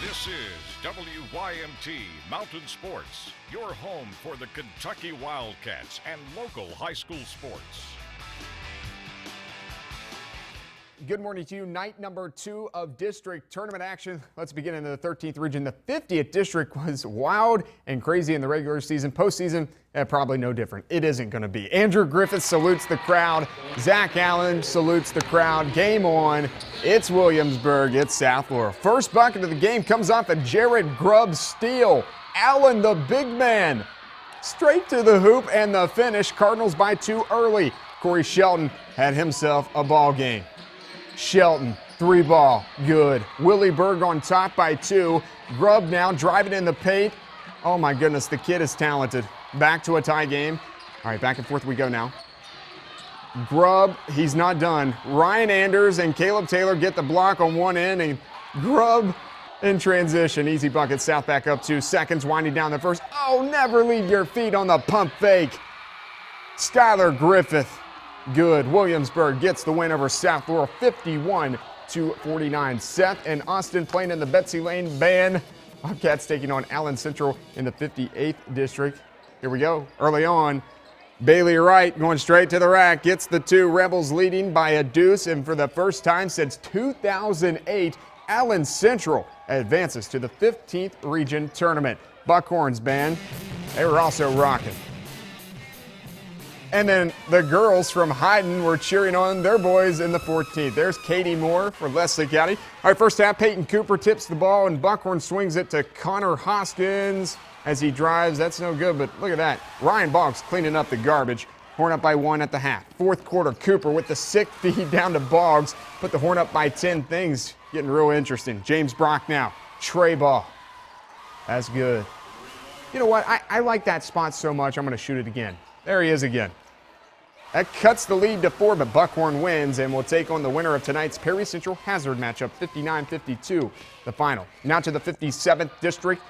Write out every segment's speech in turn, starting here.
This is WYMT Mountain Sports, your home for the Kentucky Wildcats and local high school sports. Good morning to you. Night number 2 of district tournament action. Let's begin in the 13th region. The 50th district was wild and crazy in the regular season. Postseason, probably no different. It isn't going to be. Andrew Griffith salutes the crowd. Zach Allen salutes the crowd. Game on. It's Williamsburg. It's South Laurel. First bucket of the game comes off a Jared Grubb steal. Allen, the big man, straight to the hoop and the finish. Cardinals by 2 early. Corey Shelton had himself a ball game. Shelton, 3-ball, good. Willie Berg on top by 2. Grubb now driving in the paint. Oh my goodness, the kid is talented. Back to a tie game. All right, back and forth we go now. Grubb, he's not done. Ryan Anders and Caleb Taylor get the block on one end, and Grubb in transition. Easy bucket, South back up 2 seconds, winding down the first. Oh, never leave your feet on the pump fake. Skylar Griffith. Good. Williamsburg gets the win over South Laurel 51-49. Seth and Austin playing in the Betsy Lane Band. Bobcats taking on Allen Central in the 58th district. Here we go. Early on, Bailey Wright going straight to the rack. Gets the 2. Rebels leading by a deuce. And for the first time since 2008, Allen Central advances to the 15th region tournament. Buckhorns band, they were also rocking. And then the girls from Hyden were cheering on their boys in the 14th. There's Katie Moore for Leslie County. All right, first half, Peyton Cooper tips the ball, and Buckhorn swings it to Connor Hoskins as he drives. That's no good, but look at that. Ryan Boggs cleaning up the garbage. Horn up by 1 at the half. Fourth quarter, Cooper with the sick feed down to Boggs. Put the Horn up by 10. Things getting real interesting. James Brock now. Tray ball. That's good. You know what? I like that spot so much, I'm going to shoot it again. There he is again. That cuts the lead to 4, but Buckhorn wins and will take on the winner of tonight's Perry Central Hazard matchup, 59-52, the final. Now to the 57th district,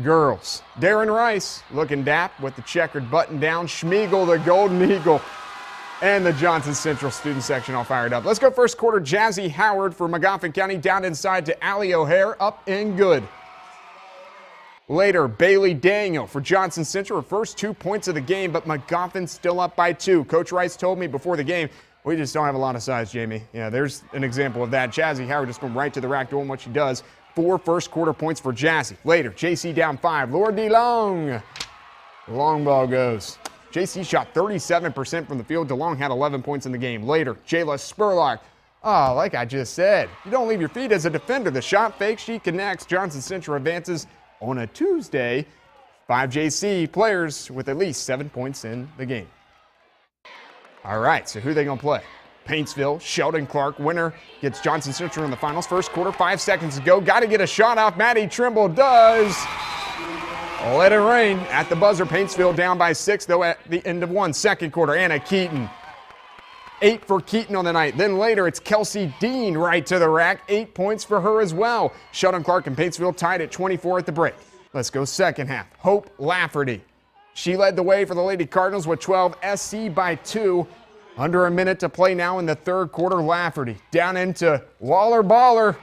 girls. Darren Rice looking dap with the checkered button down. Schmiegel, the Golden Eagle, and the Johnson Central student section all fired up. Let's go first quarter. Jazzy Howard for Magoffin County down inside to Allie O'Hare, up and good. Later, Bailey Daniel for Johnson Central, her first 2 points of the game, but Magoffin still up by 2. Coach Rice told me before the game, we just don't have a lot of size, Jamie. Yeah, there's an example of that. Jazzy Howard just going right to the rack doing what she does. 4 first quarter points for Jazzy. Later, JC down 5. Laura DeLong. Long ball goes. JC shot 37% from the field. DeLong had 11 points in the game. Later, Jayla Spurlock. Oh, like I just said, you don't leave your feet as a defender. The shot fake, she connects. Johnson Central advances on a Tuesday. 5 JC players with at least 7 points in the game. All right, so who are they going to play? Paintsville, Sheldon Clark. Winner gets Johnson Central in the finals. First quarter, 5 seconds to go. Got to get a shot off. Maddie Trimble does. Let it rain at the buzzer. Paintsville down by 6, though, at the end of 1. Second quarter, Anna Keaton. 8 for Keaton on the night. Then later, it's Kelsey Dean right to the rack. 8 points for her as well. Sheldon Clark and Paintsville tied at 24 at the break. Let's go second half. Hope Lafferty. She led the way for the Lady Cardinals with 12. SC by 2. Under a minute to play now in the third quarter. Lafferty down into Waller Baller.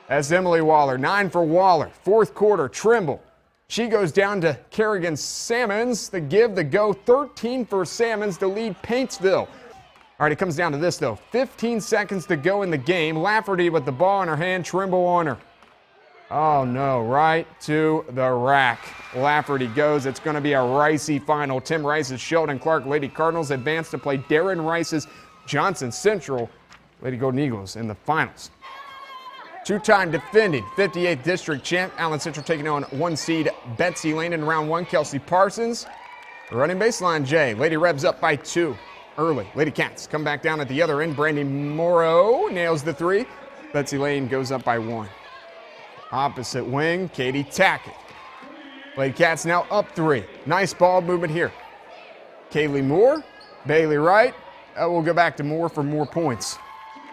That's Emily Waller. 9 for Waller. Fourth quarter, Trimble. She goes down to Kerrigan Salmons. The give, the go. 13 for Salmons to lead Paintsville. All right, it comes down to this, though. 15 seconds to go in the game. Lafferty with the ball in her hand, Trimble on her. Oh, no, right to the rack. Lafferty goes. It's going to be a Ricey final. Tim Rice's Sheldon Clark Lady Cardinals advance to play Darren Rice's Johnson Central Lady Golden Eagles in the finals. Two-time defending 58th district champ, Allen Central taking on 1 seed Betsy Lane in round 1. Kelsey Parsons. Running baseline, Jay. Lady Rebs up by 2. Early. Lady Cats come back down at the other end. Brandy Morrow nails the 3. Betsy Lane goes up by 1. Opposite wing, Katie Tackett. Lady Cats now up 3. Nice ball movement here. Kaylee Moore, Bailey Wright. We'll go back to Moore for more points.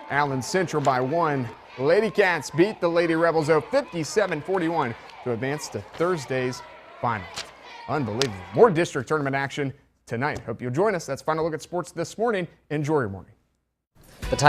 Allen Central by 1. Lady Cats beat the Lady Rebels 57-41 to advance to Thursday's final. Unbelievable. More district tournament action tonight. Hope you'll join us. That's Final Look at Sports this morning. Enjoy your morning.